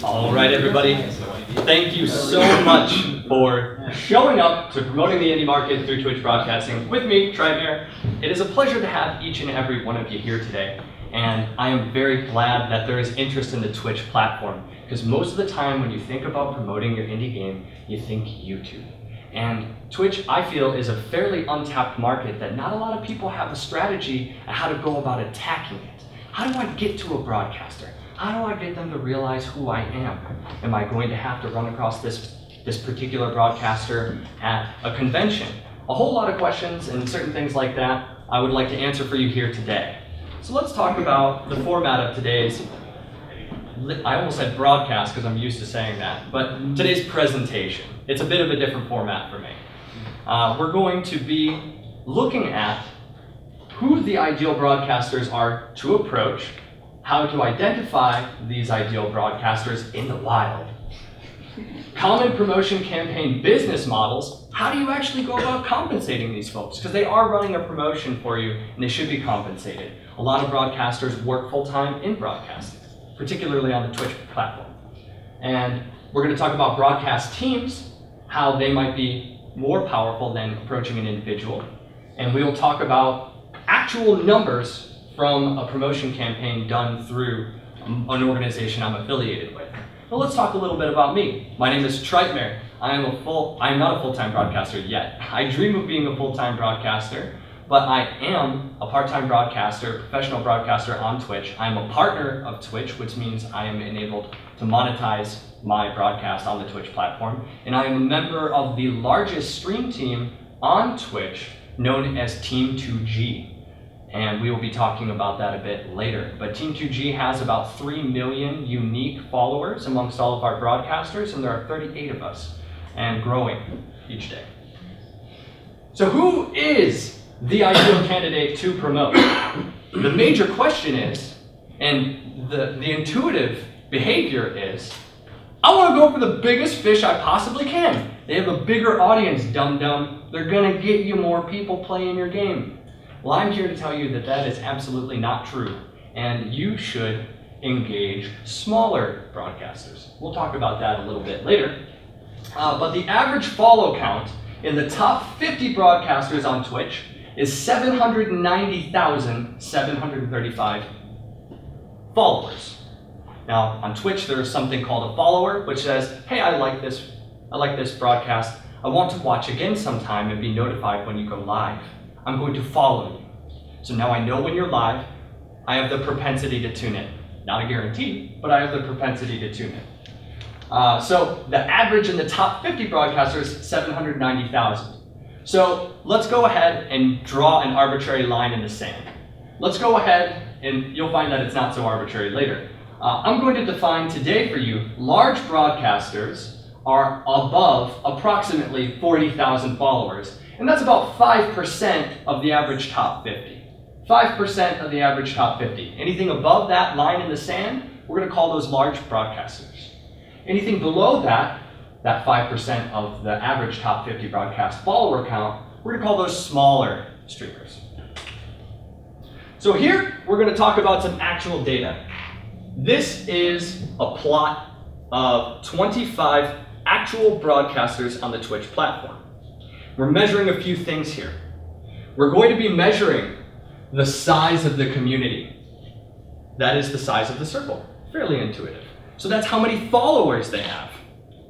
All right, everybody. Thank you so much for showing up to promoting the indie market through Twitch broadcasting with me, Tribner. It is a pleasure to have each and every one of you here today. And I am very glad that there is interest in the Twitch platform, because most of the time when you think about promoting your indie game, you think YouTube. And Twitch, I feel, is a fairly untapped market that not a lot of people have a strategy on how to go about attacking it. How do I get to a broadcaster? How do I get them to realize who I am? Am I going to have to run across this particular broadcaster at a convention? A whole lot of questions and certain things like that I would like to answer for you here today. So let's talk about the format of today's, I almost said broadcast because I'm used to saying that, but today's presentation. It's a bit of a different format for me. We're going to be looking at who the ideal broadcasters are to approach, how to identify these ideal broadcasters in the wild, common promotion campaign business models. How do you actually go about compensating these folks? Because they are running a promotion for you and they should be compensated. A lot of broadcasters work full-time in broadcasting, particularly on the Twitch platform. And we're going to talk about broadcast teams, how they might be more powerful than approaching an individual. And we will talk about actual numbers from a promotion campaign done through an organization I'm affiliated with. Well, let's talk a little bit about me. My name is Tribner. I am not a full-time broadcaster yet. I dream of being a full-time broadcaster, but I am a part-time broadcaster, professional broadcaster on Twitch. I am a partner of Twitch, which means I am enabled to monetize my broadcast on the Twitch platform. And I am a member of the largest stream team on Twitch, known as Team 2G. And we will be talking about that a bit later. But Team 2G has about 3 million unique followers amongst all of our broadcasters, and there are 38 of us, and growing each day. So who is the ideal candidate to promote? The major question is, and the intuitive behavior is, I want to go for the biggest fish I possibly can. They have a bigger audience, dum-dum. They're gonna get you more people playing your game. Well, I'm here to tell you that that is absolutely not true, and you should engage smaller broadcasters. We'll talk about that a little bit later. But the average follow count in the top 50 broadcasters on Twitch is 790,735 followers. Now, on Twitch, there is something called a follower, which says, hey, I like this broadcast. I want to watch again sometime and be notified when you go live. I'm going to follow you. So now I know when you're live. I have the propensity to tune in. Not a guarantee, but I have the propensity to tune in. So the average in the top 50 broadcasters is 790,000. So let's go ahead and draw an arbitrary line in the sand. Let's go ahead, and you'll find that it's not so arbitrary later. I'm going to define today for you, large broadcasters are above approximately 40,000 followers. And that's about 5% of the average top 50. 5% of the average top 50. Anything above that line in the sand, we're going to call those large broadcasters. Anything below that 5% of the average top 50 broadcast follower count, we're going to call those smaller streamers. So here, we're going to talk about some actual data. This is a plot of 25 actual broadcasters on the Twitch platform. We're measuring a few things here. We're going to be measuring the size of the community. That is the size of the circle. Fairly intuitive. So that's how many followers they have.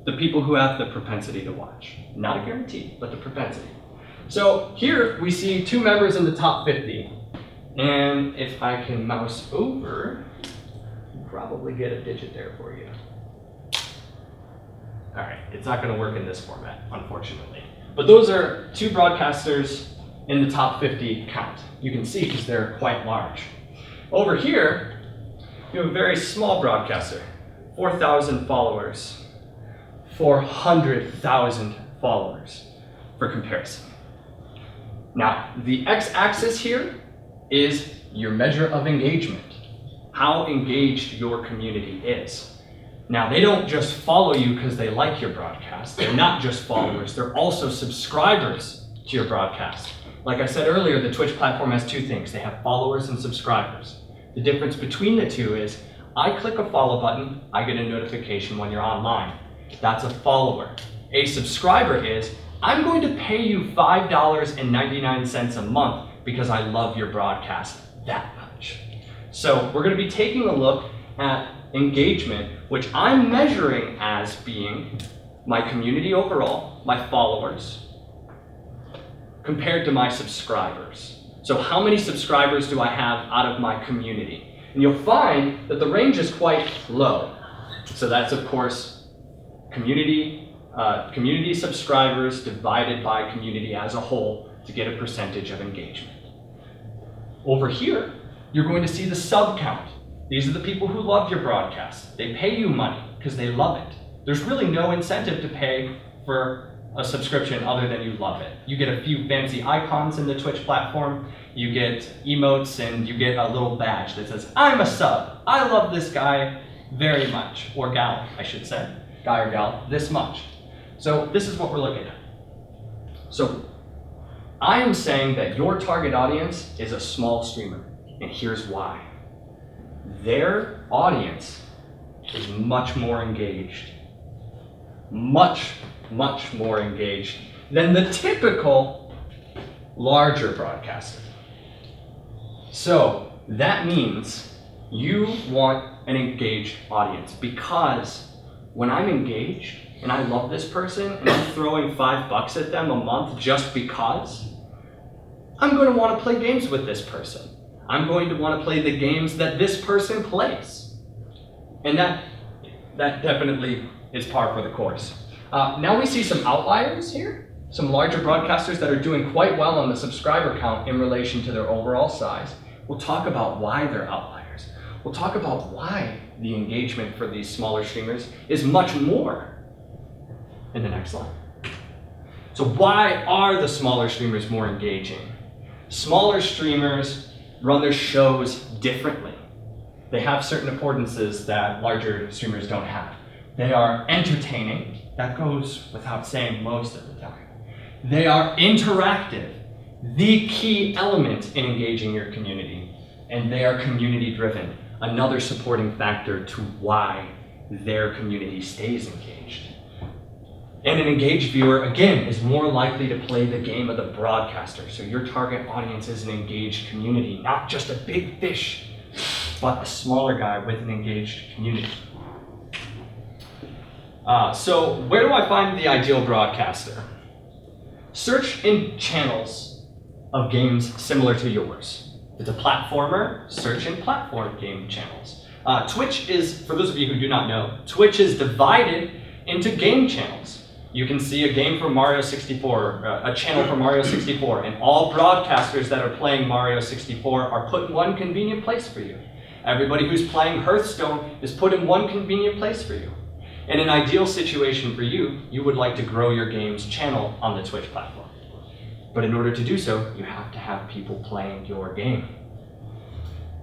The people who have the propensity to watch. Not a guarantee, but the propensity. So here we see 2 members in the top 50. And if I can mouse over, I'll probably get a digit there for you. All right, it's not going to work in this format, unfortunately. But those are 2 broadcasters in the top 50 count. You can see because they're quite large. Over here, you have a very small broadcaster, 4,000 followers, 400,000 followers for comparison. Now, the x-axis here is your measure of engagement, how engaged your community is. Now, they don't just follow you because they like your broadcast. They're not just followers, they're also subscribers to your broadcast. Like I said earlier, the Twitch platform has 2 things. They have followers and subscribers. The difference between the two is I click a follow button, I get a notification when you're online. That's a follower. A subscriber is, I'm going to pay you $5.99 a month because I love your broadcast that much. So we're going to be taking a look at engagement, which I'm measuring as being my community overall, my followers, compared to my subscribers. So how many subscribers do I have out of my community? And you'll find that the range is quite low. So that's, of course, community subscribers divided by community as a whole to get a percentage of engagement. Over here, you're going to see the sub count. These are the people who love your broadcast. They pay you money because they love it. There's really no incentive to pay for a subscription other than you love it. You get a few fancy icons in the Twitch platform, you get emotes, and you get a little badge that says, I'm a sub. I love this guy very much, or gal, I should say. Guy or gal, this much. So this is what we're looking at. So I am saying that your target audience is a small streamer, and here's why. Their audience is much more engaged. Much more engaged than the typical larger broadcaster. So that means you want an engaged audience, because when I'm engaged and I love this person and I'm throwing $5 at them a month just because, I'm going to want to play games with this person. I'm going to want to play the games that this person plays. And that definitely is par for the course. Now we see some outliers here, some larger broadcasters that are doing quite well on the subscriber count in relation to their overall size. We'll talk about why they're outliers. We'll talk about why the engagement for these smaller streamers is much more in the next slide. So why are the smaller streamers more engaging? Smaller streamers run their shows differently. They have certain affordances that larger streamers don't have. They are entertaining. That goes without saying most of the time. They are interactive, the key element in engaging your community. And they are community driven, another supporting factor to why their community stays engaged. And an engaged viewer, again, is more likely to play the game of the broadcaster. So your target audience is an engaged community, not just a big fish, but a smaller guy with an engaged community. So where do I find the ideal broadcaster? Search in channels of games similar to yours. If it's a platformer, search in platform game channels. Twitch is, for those of you who do not know, Twitch is divided into game channels. You can see a game for Mario 64, a channel for Mario 64, and all broadcasters that are playing Mario 64 are put in one convenient place for you. Everybody who's playing Hearthstone is put in one convenient place for you. In an ideal situation for you, you would like to grow your game's channel on the Twitch platform. But in order to do so, you have to have people playing your game.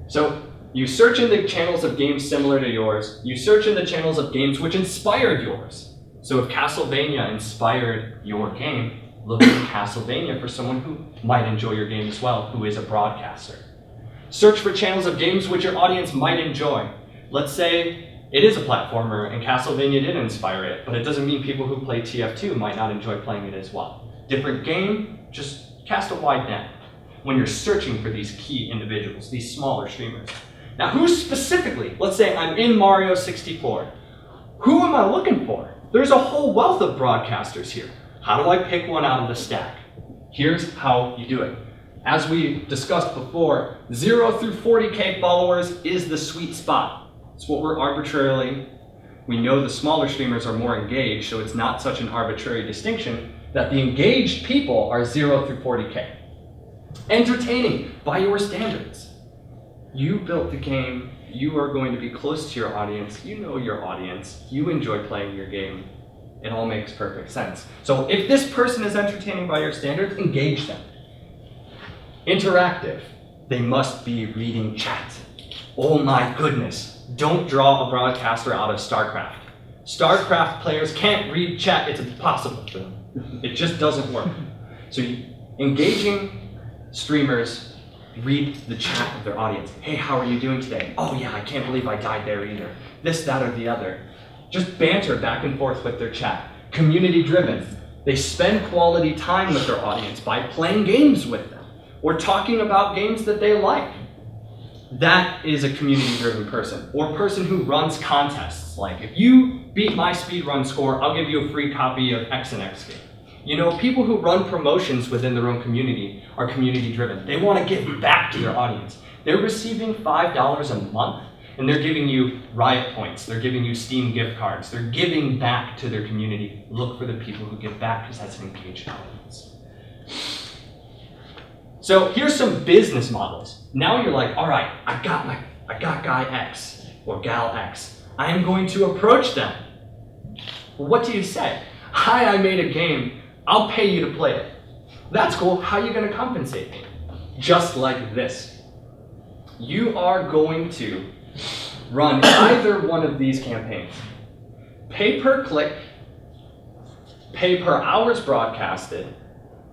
So you search in the channels of games similar to yours, you search in the channels of games which inspired yours. So if Castlevania inspired your game, look at Castlevania for someone who might enjoy your game as well, who is a broadcaster. Search for channels of games which your audience might enjoy. Let's say it is a platformer and Castlevania did inspire it, but it doesn't mean people who play TF2 might not enjoy playing it as well. Different game, just cast a wide net when you're searching for these key individuals, these smaller streamers. Now who specifically, let's say I'm in Mario 64, who am I looking for? There's a whole wealth of broadcasters here. How do I pick one out of the stack? Here's how you do it. As we discussed before, 0 through 40K followers is the sweet spot. It's what we know the smaller streamers are more engaged, so it's not such an arbitrary distinction that the engaged people are 0 through 40K. Entertaining by your standards. You built the game, you are going to be close to your audience, you know your audience, you enjoy playing your game. It all makes perfect sense. So if this person is entertaining by your standards, engage them. Interactive. They must be reading chat. Oh my goodness. Don't draw a broadcaster out of StarCraft. StarCraft players can't read chat. It's impossible for them. It just doesn't work. So engaging streamers read the chat of their audience. Hey, how are you doing today? Oh yeah, I can't believe I died there either. This, that, or the other. Just banter back and forth with their chat. Community driven. They spend quality time with their audience by playing games with them or talking about games that they like. That is a community-driven person, or person who runs contests. Like, if you beat my speedrun score, I'll give you a free copy of X and X game. You know, people who run promotions within their own community are community-driven. They want to give back to their audience. They're receiving $5 a month, and they're giving you Riot points. They're giving you Steam gift cards. They're giving back to their community. Look for the people who give back, because that's an engaged audience. So here's some business models. Now you're like, all right, I got guy X or gal X. I am going to approach them. Well, what do you say? Hi, I made a game. I'll pay you to play it. That's cool. How are you going to compensate me? Just like this. You are going to run either one of these campaigns. Pay per click, pay per hours broadcasted,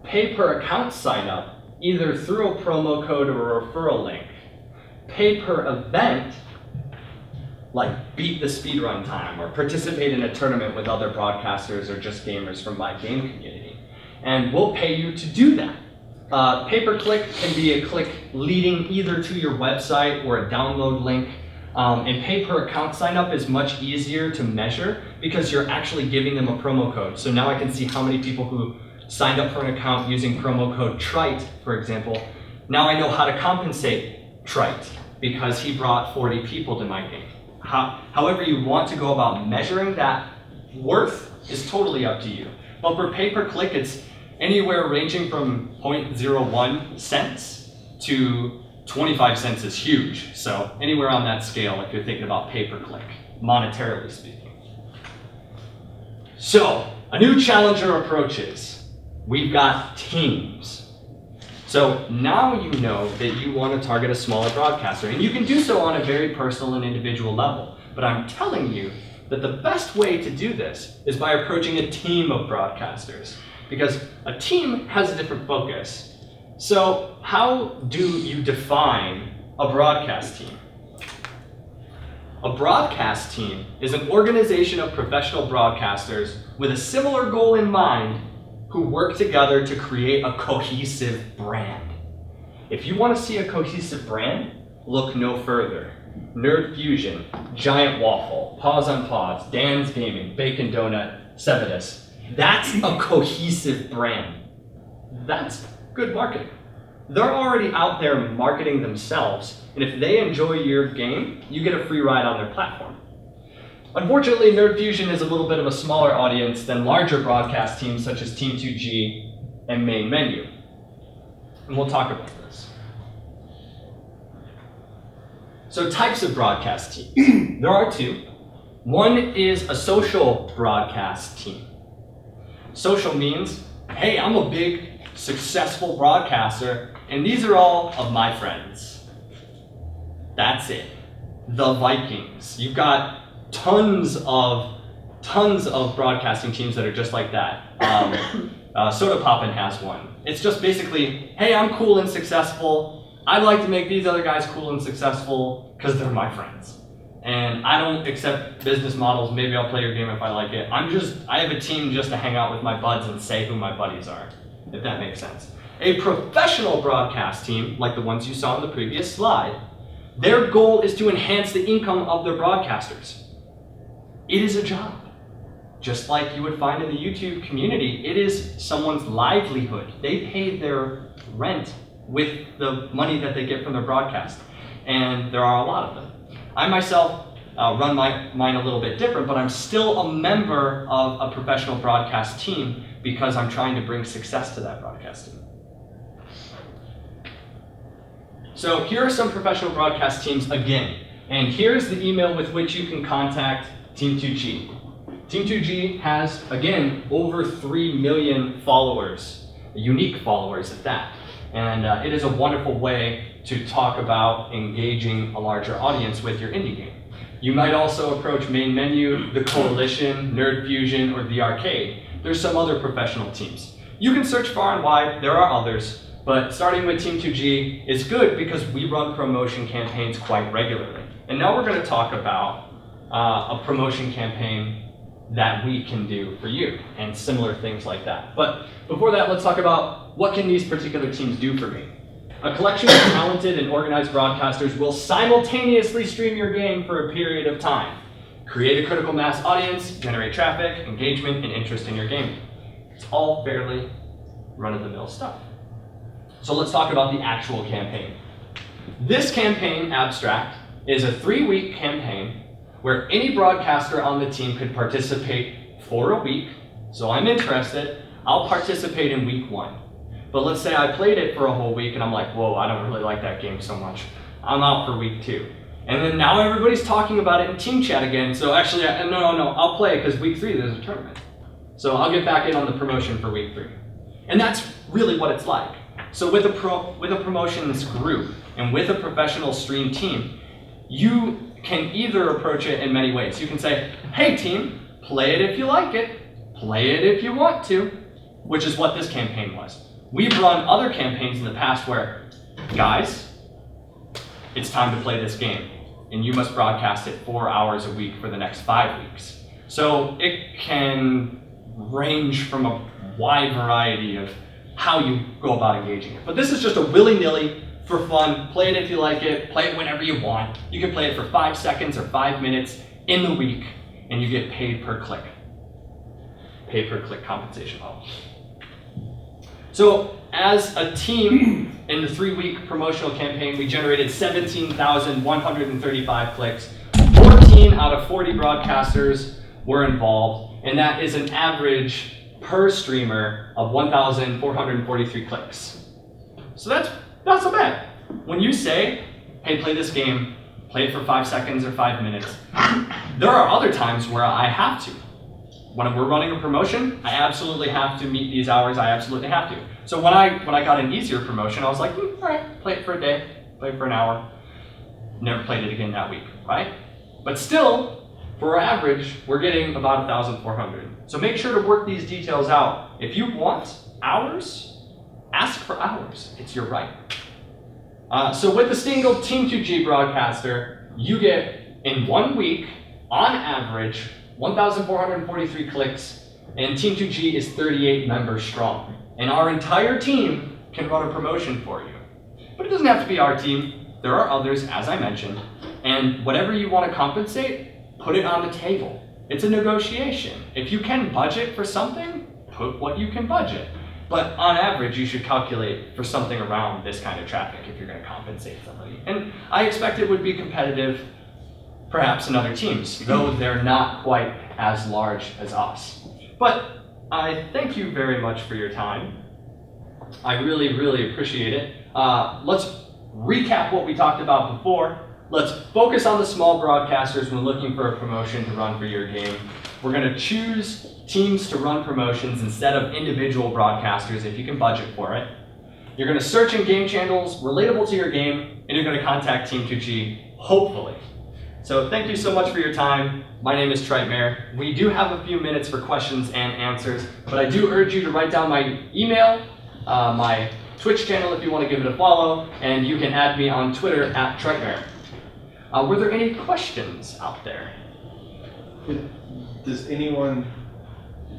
pay per account sign up, either through a promo code or a referral link, pay per event, like beat the speedrun time or participate in a tournament with other broadcasters or just gamers from my game community. And we'll pay you to do that. Pay per click can be a click leading either to your website or a download link. And pay per account sign up is much easier to measure because you're actually giving them a promo code. So now I can see how many people who signed up for an account using promo code TRITE, for example. Now I know how to compensate TRITE because he brought 40 people to my game. However you want to go about measuring that worth is totally up to you. But for pay per click, it's anywhere ranging from 0.01 cents to 25 cents is huge. So anywhere on that scale if you're thinking about pay per click, monetarily speaking. So a new challenger approaches. We've got teams. So now you know that you want to target a smaller broadcaster, and you can do so on a very personal and individual level. But I'm telling you that the best way to do this is by approaching a team of broadcasters, because a team has a different focus. So how do you define a broadcast team? A broadcast team is an organization of professional broadcasters with a similar goal in mind who work together to create a cohesive brand. If you want to see a cohesive brand, look no further. Nerd Fusion, Giant Waffle, Pause on Pause, Dan's Gaming, Bacon Donut, Cevitus. That's a cohesive brand. That's good marketing. They're already out there marketing themselves, and if they enjoy your game, you get a free ride on their platform. Unfortunately, Nerd Fusion is a little bit of a smaller audience than larger broadcast teams such as Team 2G and Main Menu. And we'll talk about this. So types of broadcast teams. There are two. One is a social broadcast team. Social means, hey, I'm a big, successful broadcaster, and these are all of my friends. That's it. The Vikings. You've got tons of broadcasting teams that are just like that. Soda Poppin' has one. It's just basically, hey, I'm cool and successful. I'd like to make these other guys cool and successful because they're my friends. And I don't accept business models. Maybe I'll play your game if I like it. I have a team just to hang out with my buds and say who my buddies are, if that makes sense. A professional broadcast team, like the ones you saw in the previous slide, their goal is to enhance the income of their broadcasters. It is a job. Just like you would find in the YouTube community, it is someone's livelihood. They pay their rent with the money that they get from their broadcast. And there are a lot of them. I myself run mine a little bit different, but I'm still a member of a professional broadcast team because I'm trying to bring success to that broadcast team. So here are some professional broadcast teams again. And here's the email with which you can contact Team 2G. Team 2G has, again, over 3 million followers, unique followers at that. And it is a wonderful way to talk about engaging a larger audience with your indie game. You might also approach Main Menu, the Coalition, Nerd Fusion, or the Arcade. There's some other professional teams. You can search far and wide, there are others, But starting with Team 2G is good because we run promotion campaigns quite regularly. And now we're going to talk about a promotion campaign that we can do for you and similar things like that. But before that, let's talk about what can these particular teams do for me. A collection of talented and organized broadcasters will simultaneously stream your game for a period of time, create a critical mass audience, generate traffic, engagement, and interest in your game. It's all fairly run-of-the-mill stuff. So let's talk about the actual campaign. This campaign abstract is a 3-week campaign where any broadcaster on the team could participate for a week. So I'm interested, I'll participate in week 1. But let's say I played it for a whole week and I'm like, whoa, I don't really like that game so much. I'm out for week 2. And then now everybody's talking about it in team chat again. So actually, no, I'll play it because week 3 there's a tournament. So I'll get back in on the promotion for week 3. And that's really what it's like. So with a promotions group and with a professional stream team, you can either approach it in many ways. You can say, hey team, play it if you like it, play it if you want to, which is what this campaign was. We've run other campaigns in the past where, guys, it's time to play this game, and you must broadcast it 4 hours a week for the next 5 weeks. So it can range from a wide variety of how you go about engaging it. But this is just a willy-nilly, for fun, play it if you like it, play it whenever you want. You can play it for 5 seconds or 5 minutes in the week, and you get paid per click. Paid per click compensation model. So as a team in the 3-week promotional campaign, we generated 17,135 clicks. 14 out of 40 broadcasters were involved, and that is an average per streamer of 1,443 clicks. So that's not so bad. When you say, hey, play this game, play it for 5 seconds or 5 minutes, there are other times where I have to. When we're running a promotion, I absolutely have to meet these hours, I absolutely have to. So when I got an easier promotion, I was like, all right, play it for a day, play it for an hour. Never played it again that week, right? But still, for our average, we're getting about 1,400. So make sure to work these details out. If you want hours, ask for hours. It's your right. So with the single Team 2G broadcaster, you get, in 1 week, on average, 1,443 clicks, and Team 2G is 38 members strong. And our entire team can run a promotion for you. But it doesn't have to be our team. There are others, as I mentioned. And whatever you want to compensate, put it on the table. It's a negotiation. If you can budget for something, put what you can budget. But on average, you should calculate for something around this kind of traffic if you're going to compensate somebody. And I expect it would be competitive, perhaps in other teams, though they're not quite as large as us. But I thank you very much for your time. I really, really appreciate it. Let's recap what we talked about before. Let's focus on the small broadcasters when looking for a promotion to run for your game. We're going to choose teams to run promotions instead of individual broadcasters if you can budget for it. You're going to search in game channels relatable to your game, and you're going to contact Team 2G, hopefully. So thank you so much for your time. My name is Trightmare. We do have a few minutes for questions and answers, but I do urge you to write down my email, my Twitch channel if you want to give it a follow, and you can add me on Twitter at Trightmare. Were there any questions out there? Does anyone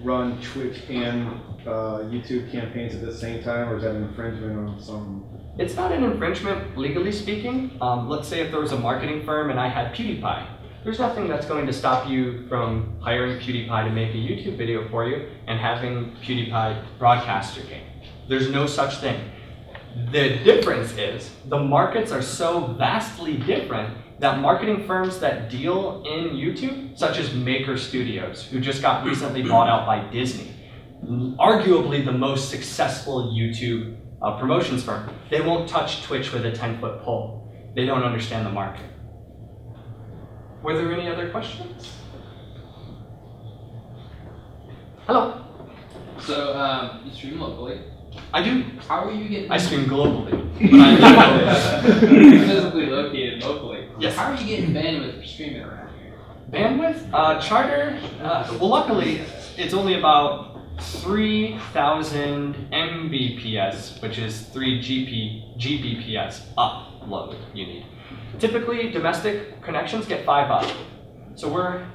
run Twitch and YouTube campaigns at the same time, or is that an infringement on some? It's not an infringement, legally speaking. Let's say if there was a marketing firm and I had PewDiePie, there's nothing that's going to stop you from hiring PewDiePie to make a YouTube video for you and having PewDiePie broadcast your game. There's no such thing. The difference is the markets are so vastly different that marketing firms that deal in YouTube, such as Maker Studios, who just got recently bought out by Disney, arguably the most successful YouTube promotions firm, they won't touch Twitch with a 10-foot pole. They don't understand the market. Were there any other questions? Hello. So you stream locally. I do. How are you getting? I stream globally, but I live You're physically located locally. Yes. How are you getting bandwidth for streaming around here? Bandwidth? Charter? Well, luckily, it's only about 3,000 Mbps, which is 3 Gbps upload you need. Typically, domestic connections get 5 up. So we're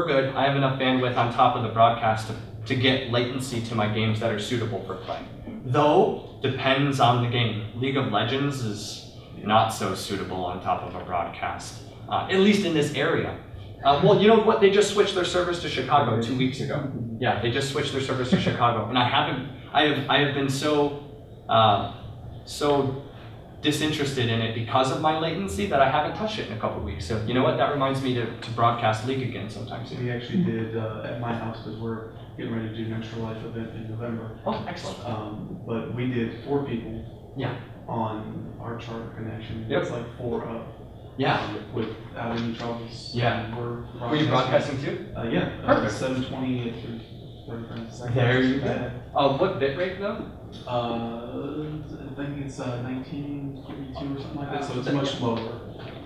good. I have enough bandwidth on top of the broadcast to get latency to my games that are suitable for play. Though, depends on the game. League of Legends is not so suitable on top of a broadcast, at least in this area. Well, you know what? They just switched their servers to Chicago 2 weeks ago. Yeah, they just switched their servers to Chicago, and I have been so disinterested in it because of my latency that I haven't touched it in a couple of weeks. So you know what? That reminds me to broadcast League again sometime soon. We actually did at my house because we're getting ready to do an Extra Life event in November. Oh, excellent. But we did 4 people Yeah. on our charter connection. Yep. It's like 4 up. Yeah. Without any troubles. Yeah. And Were you broadcasting too? Yeah. Perfect. 720 at 30 frames a second. There you Not go. bad. What bitrate though? I think it's 1942 or something like that, so it's much lower.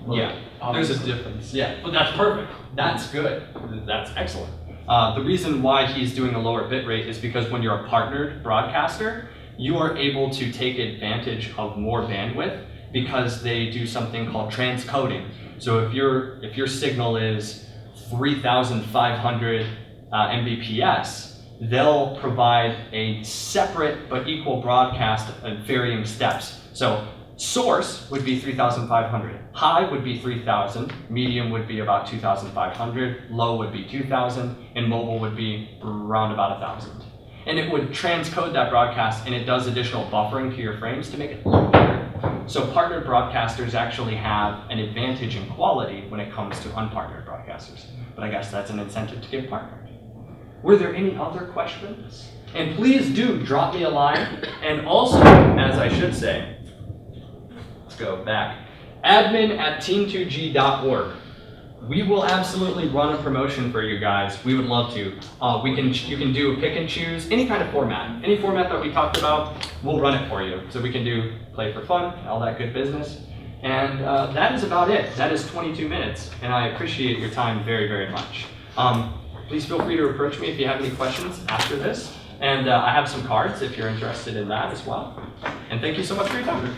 But Yeah, there's a obviously- difference. Yeah, but that's perfect. That's good. That's excellent. The reason why he's doing a lower bitrate is because when you're a partnered broadcaster, you are able to take advantage of more bandwidth because they do something called transcoding. So if your signal is 3,500 Mbps, they'll provide a separate but equal broadcast at varying steps. So source would be 3,500, high would be 3,000, medium would be about 2,500, low would be 2,000, and mobile would be around about 1,000. And it would transcode that broadcast, and it does additional buffering to your frames to make it look better. So partnered broadcasters actually have an advantage in quality when it comes to unpartnered broadcasters. But I guess that's an incentive to get partnered. Were there any other questions? And please do drop me a line. And also, as I should say, let's go back, admin@team2g.org. We will absolutely run a promotion for you guys. We would love to. You can do pick and choose, any kind of format. Any format that we talked about, we'll run it for you. So we can do play for fun, all that good business. And that is about it. That is 22 minutes. And I appreciate your time very, very much. Please feel free to approach me if you have any questions after this. And I have some cards if you're interested in that as well. And thank you so much for your time.